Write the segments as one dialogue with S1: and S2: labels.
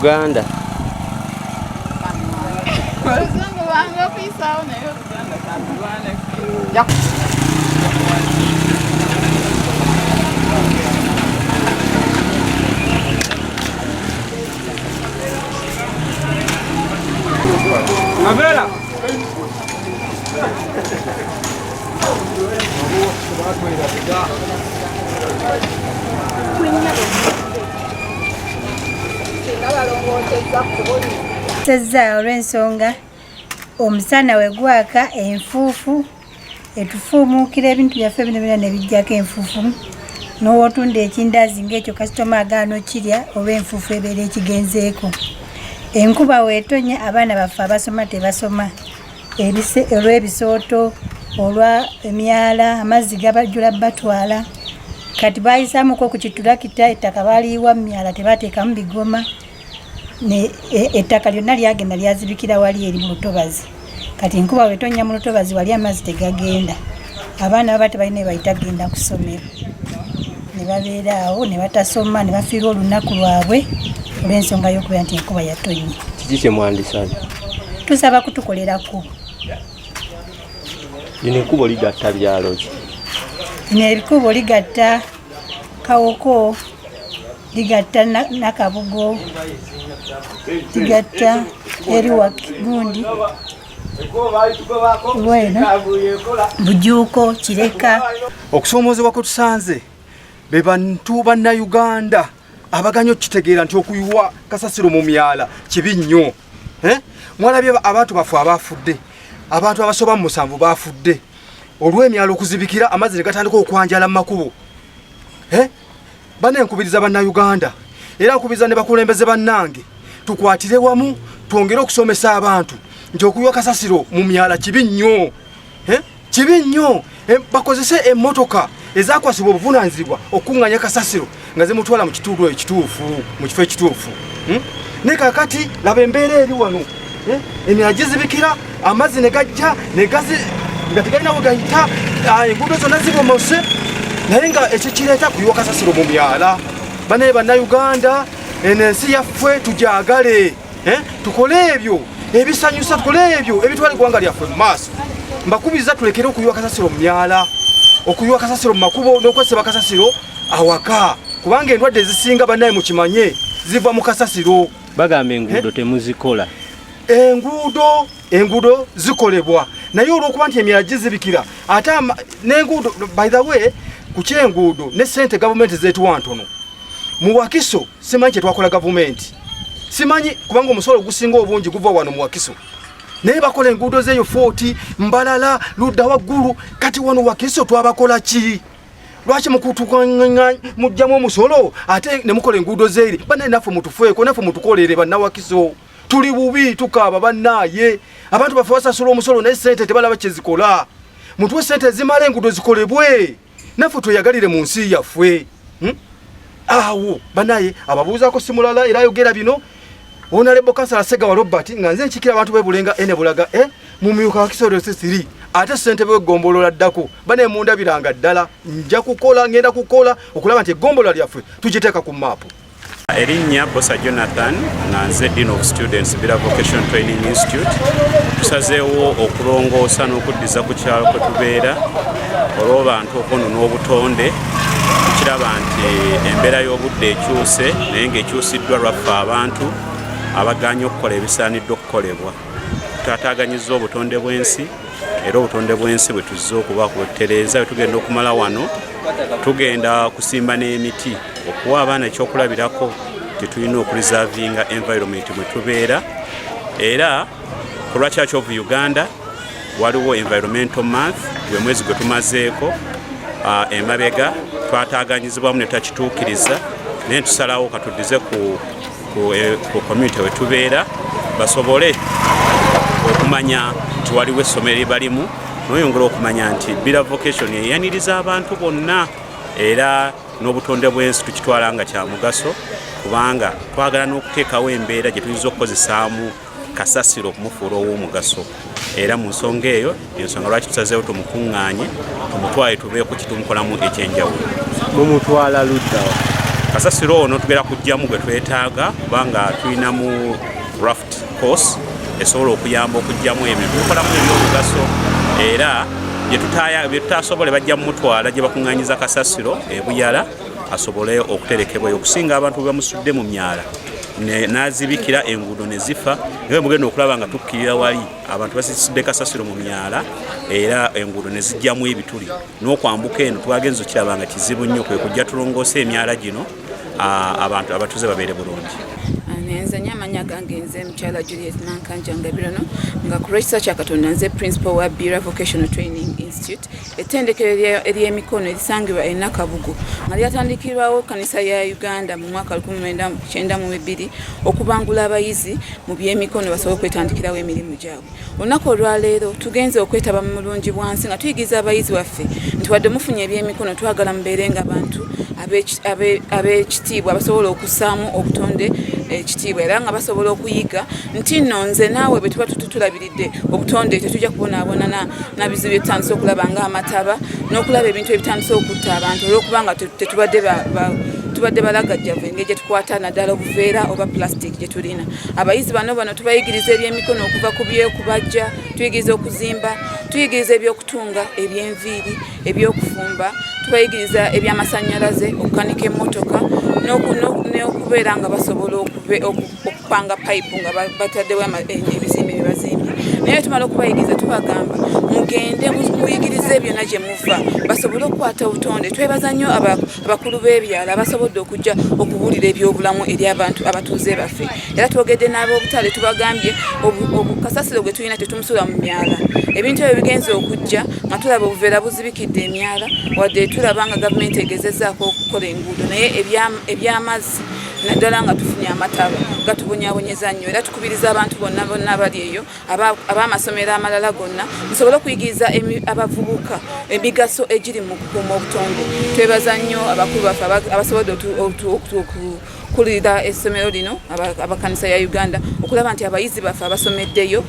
S1: Uganda.
S2: Avera.
S3: Tezza olw'ensonga omusana we gwaka enfuufu etufuumuukira ebintu byaffe bino byonna ne bijjako enfuufu n'owootunda ekindazi ng'ekyo kasitoma agaana okirya oba enfuufu ebeera ekigenzeeko. Enkuba weetonya abaana baffe abasoma tebasoma olw'ebisooto olwa emyala amazzi gabajula batwala kati baayisaamuko ku kitulakita ettaka baaliyiwa mu myala tebateekamu bigoma ettaka lyonna lyagenda lyazibikira wali eri mu lutobazi kati enkuba weetonya mu lutobazi wali amazzi tegagenda abaana baba tebalina ebayita kugenda ku ssomero ne babeera awo ne batasoma ne bafiirwa olunaku lwabwe olw'ensonga y'okubeera nti enkuba yatonye.
S1: Kiki kye mwandisaba?
S3: Tusaba kutukolera kkubo.
S1: Lino ekkubo ligatta byalo ki?
S3: Lino ekkubo ligatta Kawoko, ligatta Nakabugo, ligatta Eriwa Gundi, Bujuuko, Kireka.
S2: Okusomoozebwa kwe tusanze be bantu bannayuganda abaganya okitegeera nti okuyiwa kasasiro mu myala kibi nnyo. Mwalabye abantu baffe abafudde, abantu abasoba mu 7 bafudde olw'emyala okuzibikira amazzi ne gatandika okwanjala mu makubo. Bana enkubiriza bannayuganda era nkubiriza ne bakulembeze bannange tukwatire wamu twongere okusomesa abantu nti okuyiwa kasasiro mu myala kibi nnyo. Kibi nnyo. Bakozese emmotoka ezakwasibwa obuvunaanyizibwa okuŋŋanya kasasiro nga zimutwala mu kitundu ekituufu mu kifo ekituufu. Ne kakati laba embeera eri wano emyala gizibikira amazzi ne gajja nga tegalina we gayita enguudo zonna zibomose naye nga ekyo kireeta kuyiwa kasasiro mu myala. Banaye bannayuganda ensi yaffe tujagale tukole ebyo ebisanyusa tukole ebyo ebitwala eggwanga lyaffe mu maaso. Mbakubiriza tulekere okuyiwa kasasiro mu myala okuyiwa kasasiro mu makubo n'okwesiba kasasiro awaka kubanga endwadde ezisinga banaye mukimanye ziva mu kasasiro.
S1: Bagamba enguudo temuzikola.
S2: Enguudo zikolebwa naye olw'okuba nti emyala gizibikira ate n'enguudo by the way ku kyenguudo ne ssente gavumenti zeetuwa ntono. Mu Wakiso simanyi kye twakola gavumenti simanyi kubanga omusolo gusinga obungi guva wano mu Wakiso naye bakola enguudo zeeyo 40 Mbalala ludda waggulu kati wano Wakiso twabakola ki? Lwaki mukutukanganya mujjamu omusolo ate ne mukola enguudo zeeri? Banaye naffe mutufeeko naffe mutukolere bannawakiso tuli bubi tukaaba bannaye abantu baffe basasula omusolo naye ssente tebalaba kye zikola. Mutuwe ssente zimala enguudo zikolebwe naffe tweyagalire mu nsi yaffe. Awo banaye ababuuzaako si mulala era ayogera bino Honorable Councillor Ssegawa Robert nga nze nkikira abantu bebulenga ene bulaga mu myuka Wakiso Diocese ate ssente begombolola ddako banaye mundabiranga ddala nja kukola ngenda kukola okulaba nti egombolola lyaffe tugiteeka ku maapu.
S4: Erinnya Bosa Jonathan nga nze Dean of Students Bira Vocation Training Institute. Tusazeewo okulongoosa n'okuddiza ku kyalo kwe tubeera olw'abantu okwonona obutonde. Tukiraba nti embeera y'obudde ekyuse naye ng'ekyusiddwa lwaffe abantu abaganya okukola ebisaaniddwa okukolebwa. Tutaataaganyizza obutonde bw'ensi era obutonde bw'ensi bwe tuzze okuba kutereeza bwe tugenda okumala wano tugenda kusimba n'emiti okuwa abaana ekyokulabirako tetulina okulisavinga environment mwe tubeera. Era ku lwa Church of Uganda waliwo environmental month gwe mwezi gwe tumazeeko emabega twataaganyizibwamu ne takituukiriza naye tusalawo katuddize ku community we tubeera basobole okumanya nti waliwo essomero ebalimu n'oyongera okumanya nti Bira Vocation yeyaniriza abantu bonna era n'obutonde bw'ensi tukitwala nga kya mugaso kubanga twagala n'okuteekawo embeera gye tuyinza okukozesaamu kasasiro okumufuula ow'omugaso. Era mu nsonga eyo ensonga lwaki tusazeewo tumukuŋŋaanye tumutwale tubeeko kitumukolamu ekyenjawulo.
S1: Mumutwala ludda
S4: kasasiro ono tugera kujjamu gwe twetaaga kubanga tulina mu raft course esobola okuyamba okujjamu ebintu tukolamu ebyomugaso era bye tutasobole bajja mumutwala gye bakuŋŋaanyiza kasasiro ebuyala asobole okuterekebwa okusinga abantu bwe bamusudde mu myala n'azibikira enguudo ne zifa nga mugenda okulaba nga tukkirira wali abantu basisudde kasasiro mu myala era enguudo ne zijjamu ebituli n'okwambuka eno twagenza okiraba nga kizibu nnyo kwe kujja tulongoosa emyala gino abantu abatuze babeere bulungi.
S5: Nze nyamanya gange nze mukyala Juliet Nankanja Ngabirano nga ku research akatonda nze principal wa Bira Vocational Training Institute ettendekero ery'emikono erisangibwa e Nakabugo nga lyatandikirwawo kanisa ya Uganda mu mwaka 1992 okubangula abayizi mu by'emikono basobola okwetandikirawo emirimu gyabwe. Olunaku olwaleero tugenze okwetaba mu mulungi bwansi nga tuyigiriza abayizi waffe nti wadde mufunye eby'emikono twagala mubeere nga bantu ab'ekitiibwa basobola okussaamu obutonde ekitiibwa era nga basobola okuyiga nti nno nze naawe bwe tuba tutulabiridde obutonde tetujja kubonaabona nabizibu byetutandise okulaba ng'amataba n'okulaba ebintu ebitandise okutta abantu olw'okubanga tubadde balagajjavu engeri gye tukwata naddala obuveera oba plastic gye tulina. Abayizi bano tubeyigiriza eby'emikono okuva ku byekubajja, tuyigiriza okuzimba, tuyigiriza ebyokutunga, eby'enviiri, ebyokufumba, tubayigiriza ebyamasannyalaze, okukanika emmotoka n'okubeera nga basobola okupanga payipu nga bataddewo ebizimbe bye bazimbye. Naye tumala okubayigiriza tubagamba mugende muyigirize byonna gye muva basobole okukwata obutonde. Twebaza nnyo abakulu b'ebyalo abasobodde okujja okubuulira ebyobulamu eri abantu abatuuze baffe. Era twogedde n'ab'obutale tubagambye kasasiro gwe tulina tetumusula mu myala. Ebintu ebyo bigenze okujja nga tulaba obuveera buzibikidde emyala wadde tulaba nga gavumenti egezezzaako okukola enguudo naye eby'amazzi naddala nga tufunye amataba gatubonyaabonyeza nnyo era tukubiriza abantu bonna bali eyo ab'amasomero amalala gonna musobole okuyigiriza abavubuka emigaso egiri mu kukuuma obutonde. Twebaza nnyo abakulu baffe abasobodde kulira essomero lino abakanisa ya Uganda okulaba nti abayizi baffe abasomeddeyo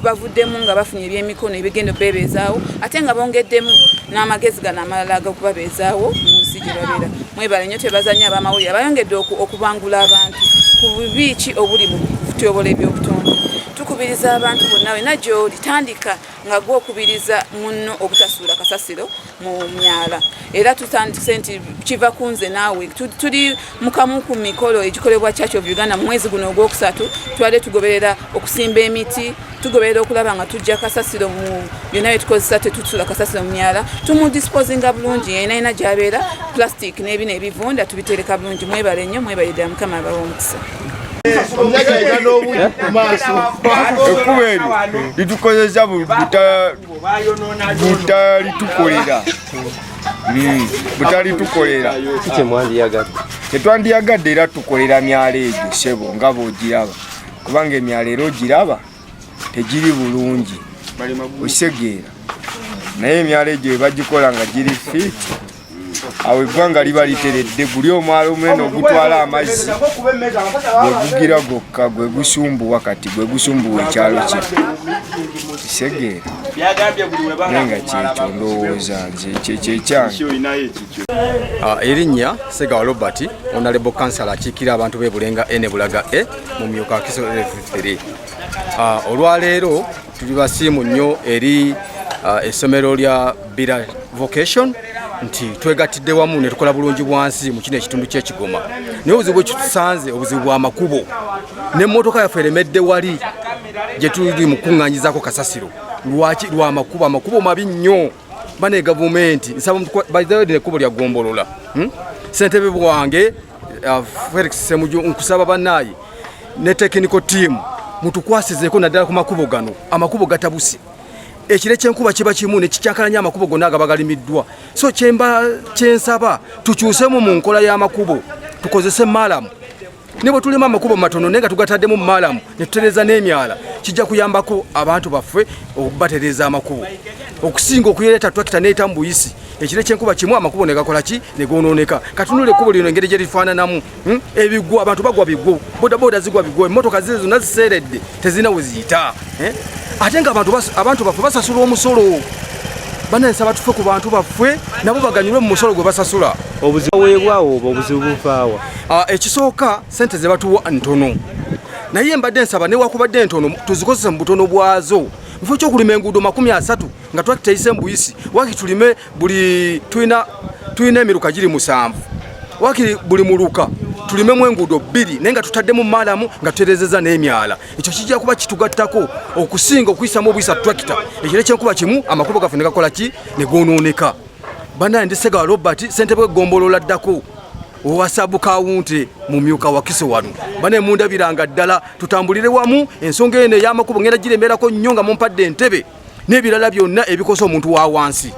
S5: bavuddemu nga bafunye eby'emikono ebigenda bebeezaawo ate nga bongeddemu n'amagezi gano amalala ag'okubabeezaawo mu nsi gye babeera. Mwebale nnyo twebaza nnyo ab'amawulire abayongedde okubangula abantu ku biiki obuli mu kutyobola ebyobutonde. Tukubiriza abantu bonna wena gy'oli tandika nga gw'okubiriza munno obutasuula kasasiro mu myala era tutandise nti kiva kunze naawe tuli mukamu ku mikolo egikolebwa Church of Uganda mu mwezi guno ogwokusatu twale tugoberera okusimba emiti tugoberera okulaba nga tujja kasasiro mu byonna bye tukozesa tetutusula kasasiro mu myala tumudisposinga bulungi yenayina gy'abeera plastic n'ebino ebivunda tubitereka bulungi. Mwebale nnyo mwebale ddala Mukama abawa omukisa.
S6: Ekuberi litukozesa butalitukolera tetwandiyagadde era tukolera myala egyo sebo nga bwogiraba kubanga emyala era ogiraba tegiri bulungi okisegeera naye emyala egyo ebagikola nga giri fiti awo eggwanga liba literedde guli omwala omwene ogutwala amazzi gwegugira gokka gwe gusumbuwa kati gwe gusumbuwa ekyalo kye kisegeera naye nga kyekyo ndowooza nze kyekyange.
S2: Erinnya Segawa Robert Honorable Councillor akiikira abantu b'e Bulenga N Bulaga mu myuka wa Kiso F3. Olwaleero tuli basiimu nnyo eri essomero lya Bira Vocation nti twegattidde wamu ne tukola bulungi bwansi mu kino ekitundu ky'Ekigoma. Naye obuzibu ekitusanze obuzibu bw'amakubo n'emmotoka yaffe eremedde wali gye tuli mu kuŋŋaanyizaako kasasiro. Lwaki? Amakubo mabi nnyo. Bane gavumenti nsaba bayizeewo ekkubo lya Gombolola ssentebe bwange Felix Semuju nkusaba bannaaye ne technical team mutukwasizeeko naddala ku makubo gano. Amakubo gatabuse ekire ky'enkuba kiba kimu ne kikyankalanya amakubo gonna agabagalimiddwa. So kyensaba tukyusemu mu nkola y'amakubo tukozese malamu ne bwe tulima amakubo matono naye nga tugataddemu malamu ne tutereza n'emyala kijja kuyambako abantu baffe okubatereza amakubo okusinga okuyeeta tractor neeta mbuyisi ekire ky'enkuba kimu amakubo ne gakola ki ne gonooneka. Katunule ekkubo lino engeri gye lifaananamu ebigwo abantu bagwa bigwo bodaboda zigwa bigwo emmotoka ziri zonna ziseeredde tezina we ziyita ate nga abantu baffe basasula omusolo bana nsaba tufe ku bantu baffe nabo baganyulwe mu musolo gwe basasula.
S1: Obuzibu weebwawo obuzibu buvaawa.
S2: Ekisooka sente ze batuwa ntono. Naye mbadde nsaba ne wakubadde ntono tuzikozese mu butono bwazo. Mufo ky'okulima enguudo 30 nga twakitayise mbuyisi waki tulime buli tuyina emiruka giri 7 waki buli muluka tulimemu enguudo 2 naye nga tutaddemu maalamu nga tuterezeza n'emyala. Ekyo kijja kuba kitugattako okusinga okuyisamu obuyisa tractor. Ekiro ky'enkuba kimu amakubo gaffe ne gakola ki ne goonooneka. Banaye Ndisega Robert Ssentebe Gombolola ddako owasabu kawunte mu myuka wa Kiso wano. Banaye mundabiranga ddala tutambulire wamu ensonga eno ey'amakubo ngenda giremerako nnyo nga mumpadde entebe n'ebirala byonna ebikosa omuntu wa wansi.